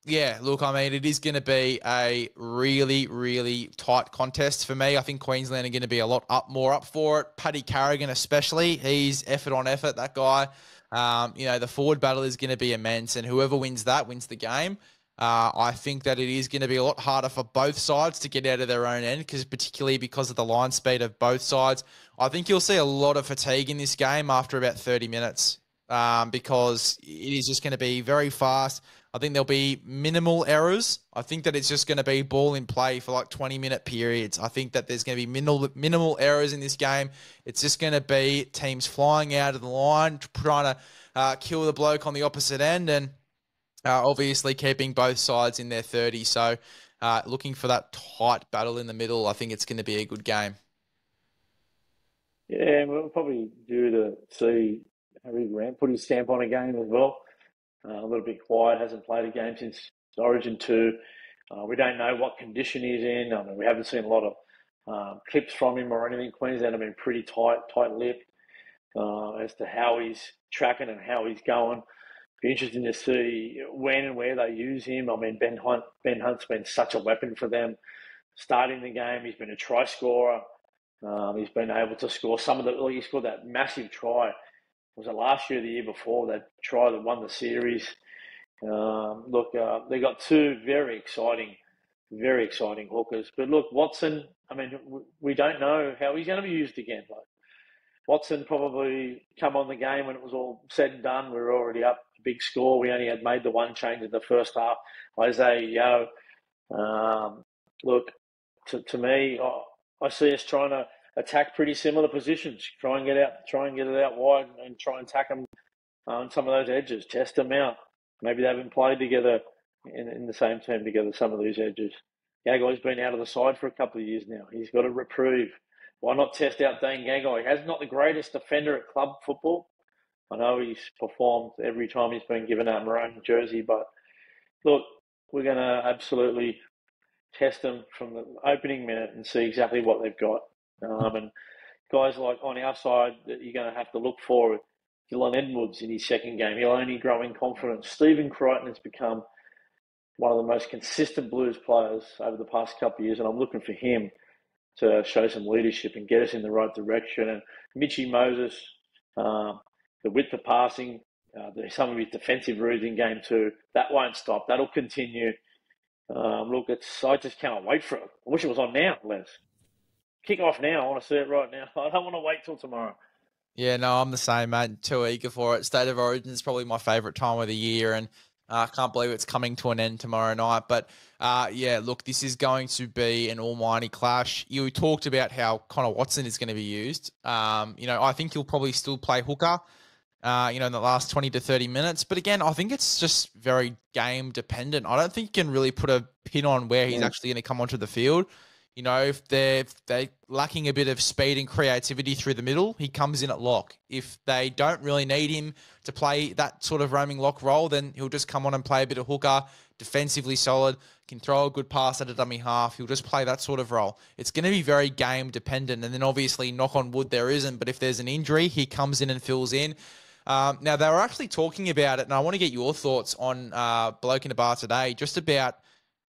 it is going to be a really, really tight contest for me. I think Queensland are going to be a lot more up for it. Paddy Carrigan especially, he's effort on effort, that guy. The forward battle is going to be immense, and whoever wins that wins the game. I think that it is going to be a lot harder for both sides to get out of their own end, particularly because of the line speed of both sides. I think you'll see a lot of fatigue in this game after about 30 minutes because it is just going to be very fast. I think there'll be minimal errors. I think that it's just going to be ball in play for like 20-minute periods. I think that there's going to be minimal errors in this game. It's just going to be teams flying out of the line, trying to kill the bloke on the opposite end, and obviously keeping both sides in their 30. So looking for that tight battle in the middle. I think it's going to be a good game. Yeah, and we'll probably due to see Harry Grant put his stamp on a game as well. A little bit quiet, hasn't played a game since Origin 2. We don't know what condition he's in. I mean, we haven't seen a lot of clips from him or anything. Queensland have been pretty tight-lipped as to how he's tracking and how he's going. Be interesting to see when and where they use him. I mean, Ben Hunt's been such a weapon for them. Starting the game, he's been a try scorer. He's been able to score he scored that massive try. Was it last year or the year before, that try that won the series? They got 2 very exciting very exciting hookers. But look, Watson, I mean, we don't know how he's going to be used again. Like, Watson probably come on the game when it was all said and done. We were already up a big score. We only had made the one change in the first half. Isaiah look, to me, I see us trying to attack pretty similar positions. Try and get it out wide, and try and attack them on some of those edges. Test them out. Maybe they haven't played together in the same team together. Some of these edges. Gagai's been out of the side for a couple of years now. He's got a reprieve. Why not test out Dane Gagai? He's not the greatest defender at club football. I know he's performed every time he's been given a maroon jersey, but look, we're going to absolutely test them from the opening minute and see exactly what they've got. And guys like on our side that you're going to have to look for, Dylan Edwards in his second game, he'll only grow in confidence. Stephen Crichton has become one of the most consistent Blues players over the past couple of years, and I'm looking for him to show some leadership and get us in the right direction. And Mitchie Moses, the width of passing, some of his defensive routes in game 2, that won't stop. That'll continue. Look, I just can't wait for it. I wish it was on now, Les. Kick off now. I want to see it right now. I don't want to wait till tomorrow. Yeah, no, I'm the same, mate. Too eager for it. State of Origin is probably my favourite time of the year, and I can't believe it's coming to an end tomorrow night. But, yeah, look, this is going to be an almighty clash. You talked about how Connor Watson is going to be used. I think he'll probably still play hooker, in the last 20 to 30 minutes. But, again, I think it's just very game dependent. I don't think you can really put a pin on where he's actually going to come onto the field. If they're lacking a bit of speed and creativity through the middle, he comes in at lock. If they don't really need him to play that sort of roaming lock role, then he'll just come on and play a bit of hooker, defensively solid, can throw a good pass at a dummy half. He'll just play that sort of role. It's going to be very game dependent. And then obviously, knock on wood, there isn't. But if there's an injury, he comes in and fills in. Now, they were actually talking about it, and I want to get your thoughts on Bloke in a Bar today, just about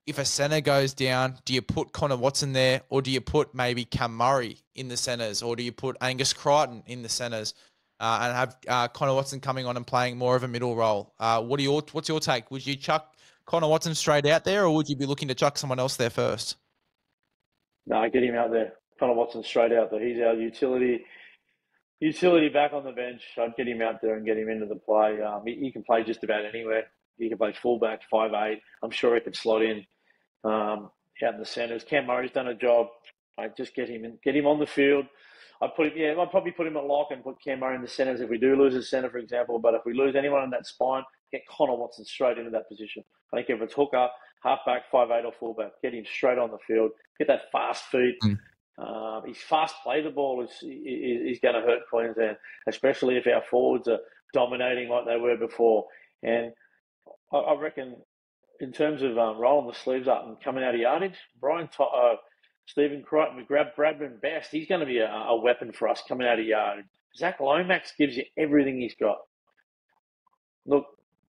if a centre goes down, do you put Connor Watson there, or do you put maybe Cam Murray in the centres, or do you put Angus Crichton in the centres and have Connor Watson coming on and playing more of a middle role? What's your take? Would you chuck Connor Watson straight out there, or would you be looking to chuck someone else there first? No, get him out there. Connor Watson straight out there. He's our utility back on the bench. I'd get him out there and get him into the play. He can play just about anywhere. He can play fullback, 5'8". I'm sure he could slot in. Out in the centres. Cam Murray's done a job. Just get him on the field. I'd probably put him at lock and put Cam Murray in the centres if we do lose a centre, for example. But if we lose anyone in that spine, get Connor Watson straight into that position. I think if it's hooker, halfback, 5'8", or fullback, get him straight on the field. Get that fast feet. His fast play the ball is going to hurt Queensland, especially if our forwards are dominating like they were before. And I reckon, in terms of rolling the sleeves up and coming out of yardage, Stephen Crichton, we grab Bradman Best. He's going to be a weapon for us coming out of yardage. Zach Lomax gives you everything he's got. Look,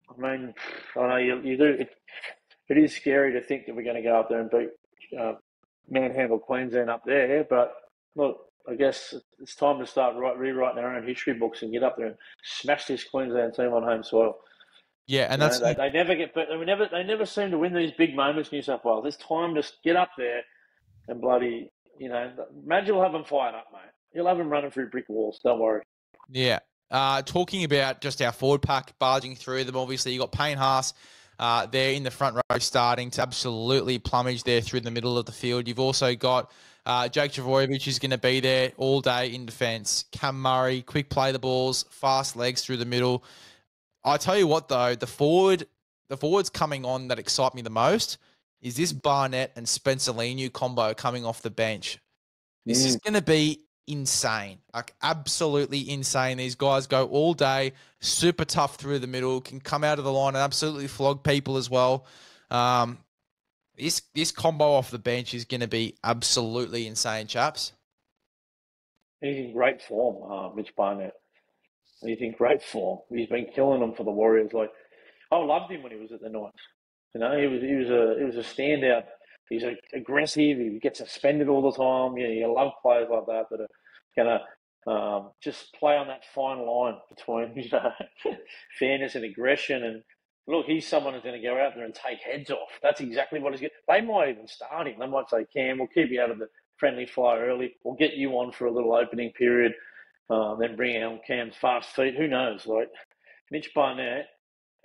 I mean, I know you do. It is scary to think that we're going to go up there and beat manhandle Queensland up there. But look, I guess it's time to start rewriting our own history books and get up there and smash this Queensland team on home soil. Yeah, and they never get, but they never seem to win these big moments. New South Wales. It's time to get up there and bloody, Madge will have them fired up, mate. You'll have them running through brick walls. Don't worry. Yeah. Talking about just our forward pack barging through them. Obviously, you got Payne Haas there in the front row, starting to absolutely plumage there through the middle of the field. You've also got Jake Travojevic, who's going to be there all day in defence. Cam Murray, quick play the balls, fast legs through the middle. I tell you what, though, the forwards coming on that excite me the most is this Barnett and Spencer Leniu combo coming off the bench. This is going to be insane, like absolutely insane. These guys go all day, super tough through the middle, can come out of the line and absolutely flog people as well. This combo off the bench is going to be absolutely insane, chaps. He's in great form, Mitch Barnett. He's in great form. He's been killing them for the Warriors. Like, I loved him when he was at the Knights. He was a standout. He's aggressive. He gets suspended all the time. You love players like that are going to just play on that fine line between fairness and aggression. And look, he's someone who's going to go out there and take heads off. That's exactly what he's going to. They might even start him. They might say, Cam, we'll keep you out of the friendly fire early. We'll get you on for a little opening period, then bring on Cam's fast feet. Who knows? Like, Mitch Barnett,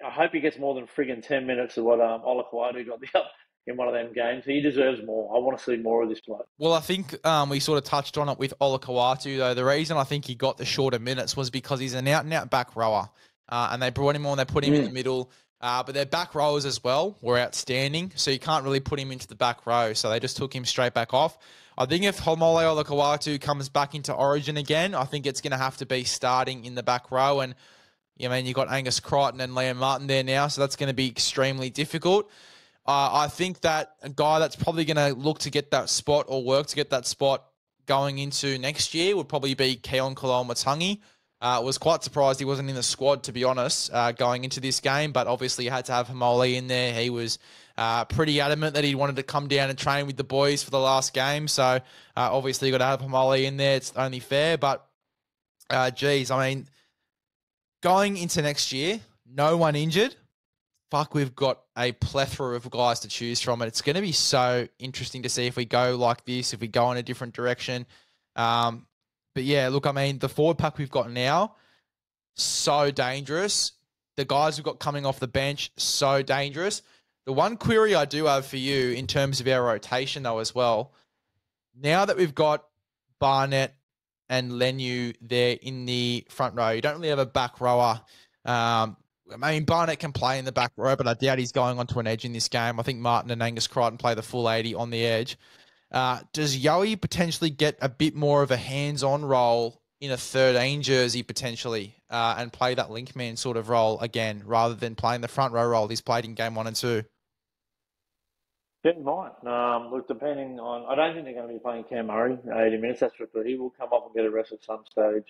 I hope he gets more than friggin' 10 minutes of what Olakwadu got the up in one of them games. He deserves more. I want to see more of this bloke. Well, I think we sort of touched on it with Olakawatu, though. The reason I think he got the shorter minutes was because he's an out-and-out back rower. And they brought him on, they put him in the middle. But their back rowers as well were outstanding, so you can't really put him into the back row. So they just took him straight back off. I think if Homole Olakawatu comes back into Origin again, I think it's going to have to be starting in the back row. And, you've got Angus Crichton and Liam Martin there now, so that's going to be extremely difficult. I think that a guy that's probably going to look to get that spot or work to get that spot going into next year would probably be Keon Koloamatangi. Was quite surprised he wasn't in the squad, to be honest, going into this game, but obviously you had to have Hamoli in there. He was pretty adamant that he wanted to come down and train with the boys for the last game, so obviously you got to have Hamoli in there. It's only fair, but going into next year, no one injured. Fuck, we've got a plethora of guys to choose from, and it's going to be so interesting to see if we go like this, if we go in a different direction. But yeah, look, the forward pack we've got now, so dangerous. The guys we've got coming off the bench, so dangerous. The one query I do have for you in terms of our rotation, though, as well, now that we've got Barnett and Lenu there in the front row, you don't really have a back rower. Barnett can play in the back row, but I doubt he's going onto an edge in this game. I think Martin and Angus Crichton play the full 80 on the edge. Does Yowie potentially get a bit more of a hands-on role in a 13 jersey potentially and play that linkman sort of role again rather than playing the front row role he's played in game 1 and 2? Yeah, he might. Look, depending on... I don't think they're going to be playing Cam Murray 80 minutes, that's for sure. He will come up and get a rest at some stage.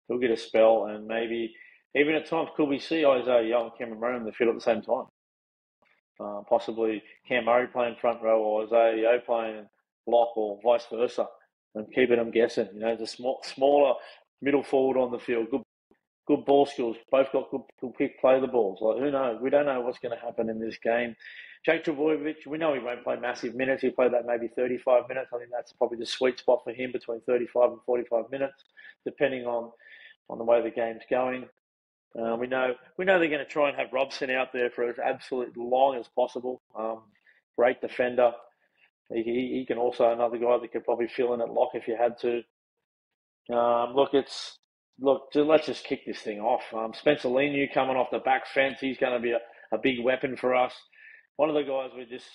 He'll get a spell, and maybe even at times could we see Isaiah Yeo and Cameron Murray in the field at the same time? Possibly Cam Murray playing front row or Isaiah Yeo playing lock or vice versa, and keeping them guessing. The smaller middle forward on the field, good ball skills, both got good quick play the balls. Like, who knows? We don't know what's going to happen in this game. Jake Trbojevic, we know he won't play massive minutes. He'll play that maybe 35 minutes. I think that's probably the sweet spot for him, between 35 and 45 minutes, depending on the way the game's going. We know they're going to try and have Robson out there for as absolutely long as possible. Great defender. He can also another guy that could probably fill in at lock if you had to. Let's just kick this thing off. Spencer Leniu coming off the back fence. He's going to be a big weapon for us. One of the guys we're just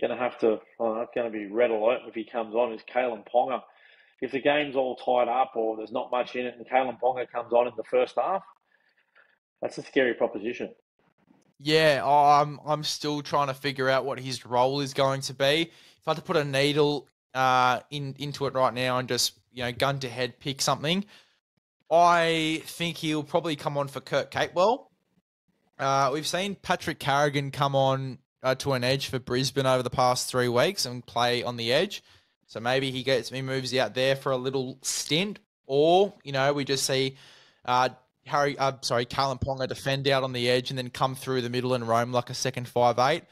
going to have to, it's going to be red alert if he comes on, is Kalen Ponga. If the game's all tied up or there's not much in it and Kalen Ponga comes on in the first half, that's a scary proposition. Yeah, I'm still trying to figure out what his role is going to be. If I had to put a needle into it right now and just gun to head pick something, I think he'll probably come on for Kurt Capewell. We've seen Patrick Carrigan come on to an edge for Brisbane over the past 3 weeks and play on the edge. So maybe he moves out there for a little stint, or we just see Callum Ponga defend out on the edge and then come through the middle and roam like a second 5'8".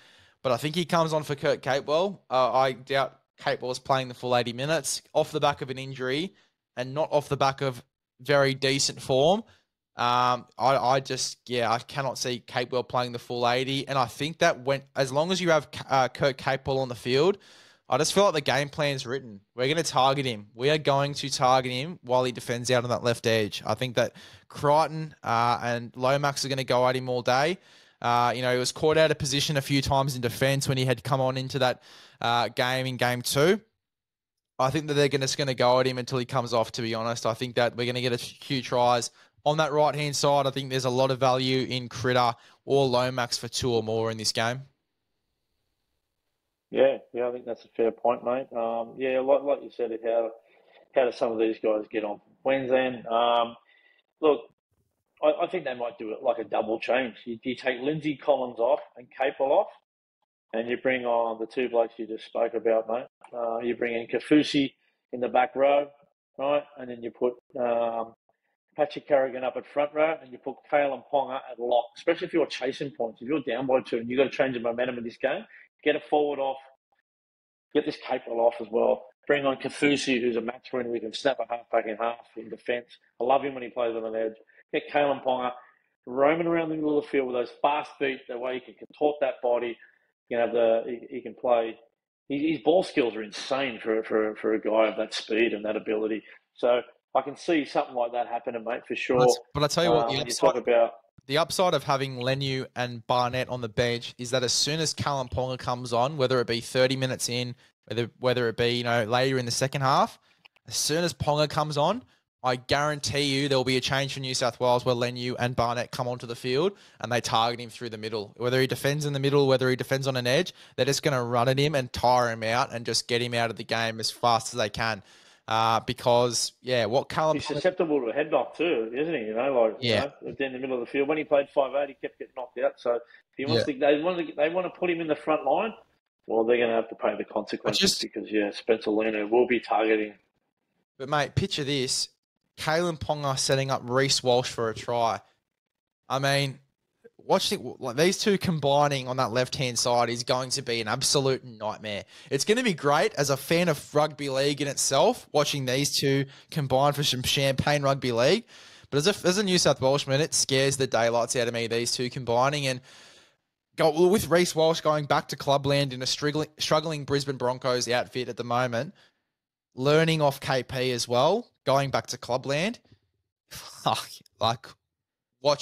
But I think he comes on for Kurt Capewell. I doubt Capewell's playing the full 80 minutes off the back of an injury and not off the back of very decent form. I cannot see Capewell playing the full 80. And I think that as long as you have Kurt Capewell on the field, I just feel like the game plan's written. We're going to target him. We are going to target him while he defends out on that left edge. I think that Crichton and Lomax are going to go at him all day. He was caught out of position a few times in defence when he had come on into that game in game 2. I think that they're just going to go at him until he comes off, to be honest. I think that we're going to get a few tries on that right-hand side. I think there's a lot of value in Critter or Lomax for 2 or more in this game. Yeah, I think that's a fair point, mate. Like you said, how do some of these guys get on Queensland? Look, I think they might do it like a double change. You take Lindsay Collins off and Capel off, and you bring on the 2 blokes you just spoke about, mate. You bring in Kafusi in the back row, right? And then you put Patrick Carrigan up at front row, and you put Kalen Ponga at lock, especially if you're chasing points. If you're down by 2 and you've got to change the momentum of this game, get a forward off, get this Capewell off as well. Bring on Kafusi, who's a match winner. We can snap a half back in half in defence. I love him when he plays on an edge. Get Kalen Ponga roaming around the middle of the field with those fast feet, the way he can contort that body. He can play. His ball skills are insane for a guy of that speed and that ability. So I can see something like that happening, mate, for sure. But I tell you what, the upside of having Lenu and Barnett on the bench is that as soon as Callum Ponga comes on, whether it be 30 minutes in, whether it be later in the second half, as soon as Ponga comes on, I guarantee you there will be a change for New South Wales where Lenu and Barnett come onto the field and they target him through the middle. Whether he defends in the middle, whether he defends on an edge, they're just going to run at him and tire him out and just get him out of the game as fast as they can. Because what Callum... He's susceptible to a head knock too, isn't he? Down the middle of the field. When he played 5'8", he kept getting knocked out. So if he wants they want to put him in the front line, well, they're going to have to pay the consequences because, Spencer Leno will be targeting. But, mate, picture this. Kalen Ponga setting up Reece Walsh for a try. I mean, these two combining on that left-hand side is going to be an absolute nightmare. It's going to be great as a fan of rugby league in itself, watching these two combine for some champagne rugby league. But as a New South Welshman, it scares the daylights out of me, these two combining. And with Reece Walsh going back to clubland in a struggling Brisbane Broncos outfit at the moment, learning off KP as well, going back to clubland, watch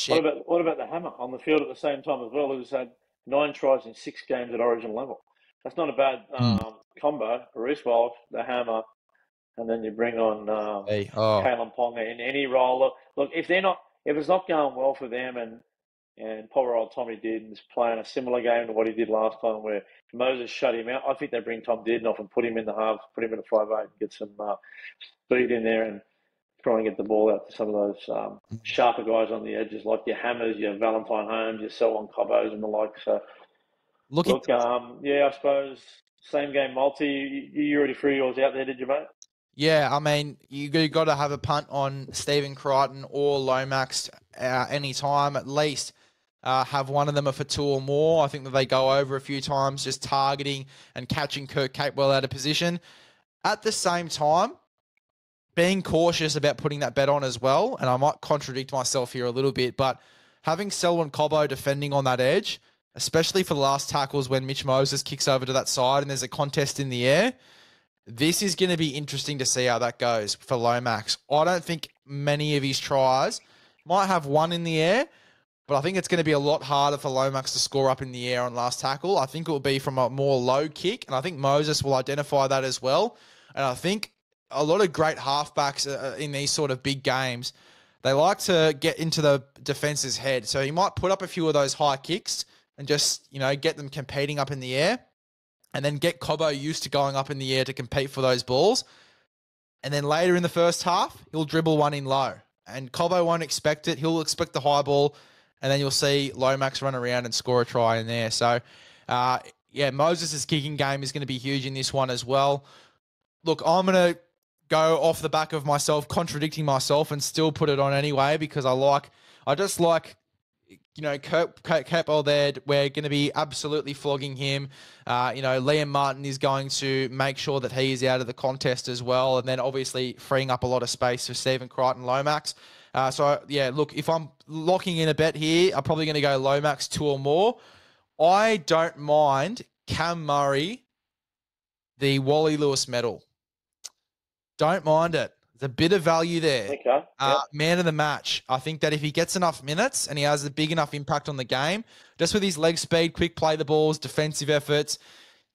it. What about the Hammer on the field at the same time as well? Who's had 9 tries in 6 games at Origin level. That's not a bad combo. Reece Walsh, the Hammer, and then you bring on Kalen Ponga in any role. Look, if it's not going well for them, and poor old Tommy Dearden is playing a similar game to what he did last time, where Moses shut him out, I think they bring Tom Dearden off and put him in the half, put him in a 5'8", and get some speed in there and try and get the ball out to some of those sharper guys on the edges, like your Hammers, your Valentine Holmes, your Selwyn Cobbos and the like. So, I suppose same game multi. You already threw yours out there, did you, mate? Yeah, I mean, you got to have a punt on Stephen Crichton or Lomax any time at least. Have one of them for 2 or more. I think that they go over a few times, just targeting and catching Kurt Capewell out of position. At the same time, being cautious about putting that bet on as well, and I might contradict myself here a little bit, but having Selwyn Cobbo defending on that edge, especially for the last tackles when Mitch Moses kicks over to that side and there's a contest in the air, this is going to be interesting to see how that goes for Lomax. I don't think many of his tries might have one in the air, but I think it's going to be a lot harder for Lomax to score up in the air on last tackle. I think it will be from a more low kick, and I think Moses will identify that as well. And I think a lot of great halfbacks in these sort of big games, they like to get into the defense's head. So he might put up a few of those high kicks and just, get them competing up in the air, and then get Cobbo used to going up in the air to compete for those balls. And then later in the first half, he'll dribble one in low. And Cobbo won't expect it. He'll expect the high ball, and then you'll see Lomax run around and score a try in there. So, Moses' kicking game is going to be huge in this one as well. Look, I'm going to go off the back of myself, contradicting myself, and still put it on anyway because I just like Kurt Capewell there. We're going to be absolutely flogging him. Liam Martin is going to make sure that he is out of the contest as well, and then obviously freeing up a lot of space for Stephen Crichton, Lomax. Look, if I'm locking in a bet here, I'm probably going to go Lomax 2 or more. I don't mind Cam Murray, the Wally Lewis medal. Don't mind it. There's a bit of value there. Okay. Man of the match. I think that if he gets enough minutes and he has a big enough impact on the game, just with his leg speed, quick play the balls, defensive efforts,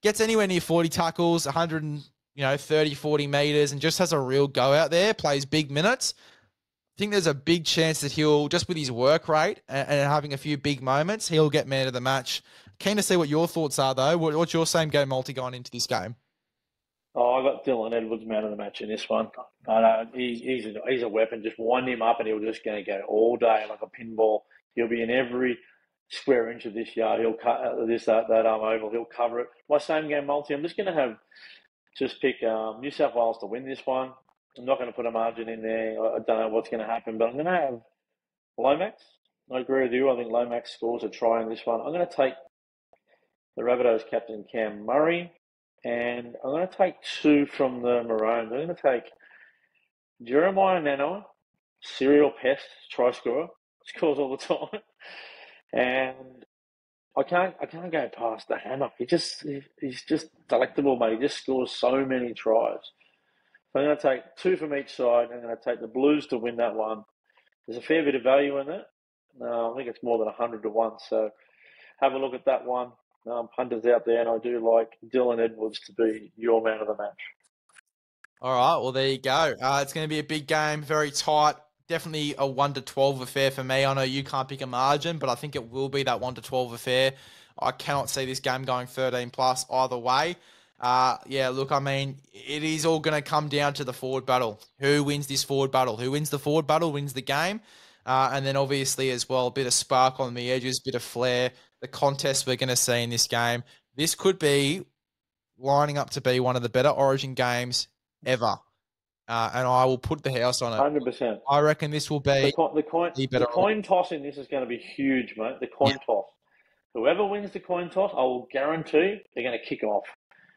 gets anywhere near 40 tackles, 130, 40 meters, and just has a real go out there, plays big minutes. I think there's a big chance that he'll, just with his work rate and having a few big moments, he'll get man of the match. Keen to see what your thoughts are, though. What's your same game multi going into this game? Oh, I got Dylan Edwards man of the match in this one. I know he's a weapon. Just wind him up, and he'll just going to go all day like a pinball. He'll be in every square inch of this yard. He'll cut that oval. He'll cover it. My same game multi. I'm just going to pick New South Wales to win this one. I'm not going to put a margin in there. I don't know what's going to happen, but I'm going to have Lomax. I agree with you. I think Lomax scores a try in this one. I'm going to take the Rabbitohs captain Cam Murray, and I'm going to take 2 from the Maroons. I'm going to take Jeremiah Nanai, serial pest, try scorer, scores all the time, and I can't go past the hammer. He's just delectable, mate. He just scores so many tries. So I'm going to take 2 from each side. I'm going to take the Blues to win that one. There's a fair bit of value in it. I think it's more than 100 to 1. So have a look at that one. Punters out there, and I do like Dylan Edwards to be your man of the match. All right, well, there you go. It's going to be a big game, very tight. Definitely a 1-12 affair for me. I know you can't pick a margin, but I think it will be that 1-12 affair. I cannot see this game going 13 plus either way. Yeah, look, I mean, it is all going to come down to the forward battle. Who wins this forward battle? Who wins the forward battle wins the game. And then obviously as well, a bit of spark on the edges, a bit of flair. The contest we're going to see in this game. This could be lining up to be one of the better Origin games ever. And I will put the house on it. 100%. I reckon this will be the coin toss in this is going to be huge, mate. The coin toss. Whoever wins the coin toss, I will guarantee they're going to kick off.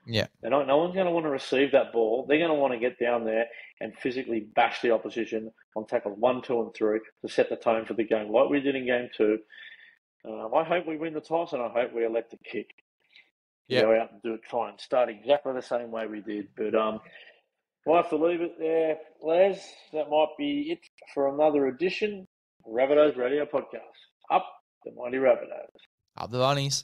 Yeah. No one's going to want to receive that ball. They're going to want to get down there and physically bash the opposition on tackles 1, 2, and 3 to set the tone for the game, like we did in game 2. I hope we win the toss, and I hope we elect to kick. Yeah. Go out and try and start exactly the same way we did. But we'll have to leave it there, Les. That might be it for another edition of Rabbitohs Radio Podcast. Up the mighty Rabbitohs. Up the bunnies.